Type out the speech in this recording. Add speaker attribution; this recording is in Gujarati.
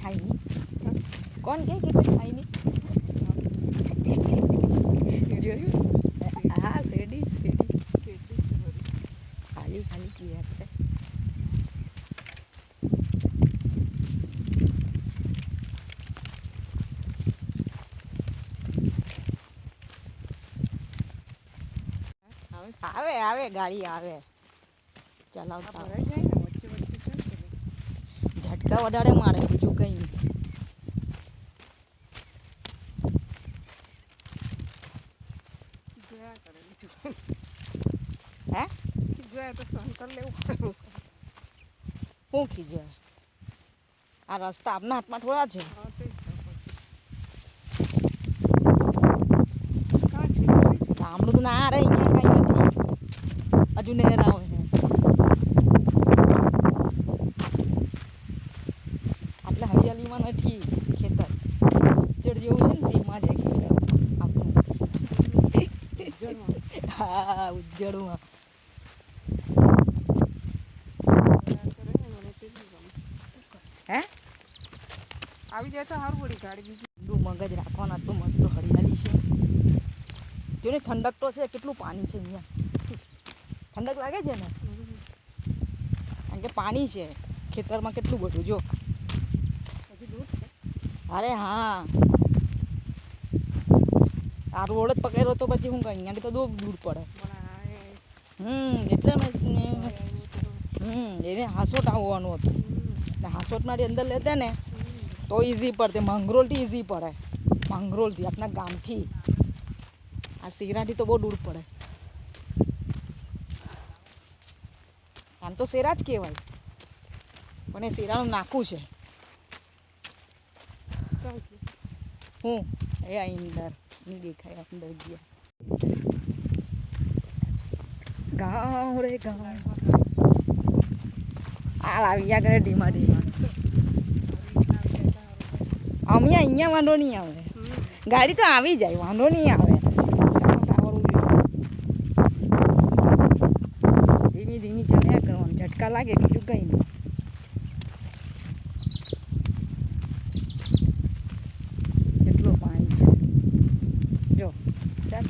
Speaker 1: થાય નહીં? કોણ કે કોઈ થાય નહીં? જોયું? હા શેરડી ખાલી ખાલી કી આપણે આવે આવે ગાડી આવે ચલાવતા ઝટકા વધારે મારે બીજું કંઈ નહીં. હે ખીજવાય તો સહન કરી લેવું પડે. શું ખીજવાય? આ રસ્તા આપના હાથમાં થોડા છે. ગામડું તો ના રહે અહીંયા કઈ નથી. હજુ નહેર આવે છે આટલા હરિયાળીમાં નથી ખેતર. ઉજ્જડ જેવું છે ને તેમાં છે ખેતર આપણું. હા ઉજ્જડમાં હે આવી જાય તો સારું પડી ગાડી. બીજું મગજ રાખવાના તો મસ્ત હરિયાળી છે. જો ને ઠંડક તો છે. કેટલું પાણી છે અહીંયા. ઠંડક લાગે છે ને કારણ કે પાણી છે ખેતરમાં. કેટલું બધું જો. અરે હા આ રોડ જ પકડ્યો તો પછી હું અહીંયા તો દૂર દૂર પડે. એટલે મેં એને હાંસોટ આવવાનું હતું ને હાંસોટમાંથી અંદર લેતા ને તો ઇઝી પડતે. માંગરોળથી ઇઝી પડે. માંગરોળથી આપણા ગામથી. આ શેરાથી તો બહુ દૂર પડે. આમ તો શેરા જ કહેવાય પણ એ શેરાનું નાખું છે. હું એ અંદર નહીં દેખાય. અંદર ગયા ગાँव રે ગાँव. આ આવ્યા કરે ધીમા ધીમા. અમે અહીંયા વાંધો નહીં આવે. ગાડી તો આવી જાય વાંધો નહીં આવે. ધીમી ધીમી ચાલ્યા કરવાનું. ઝટકા લાગે બીજું કંઈ નહીં. કેટલું પાણી છે જો. ચાલ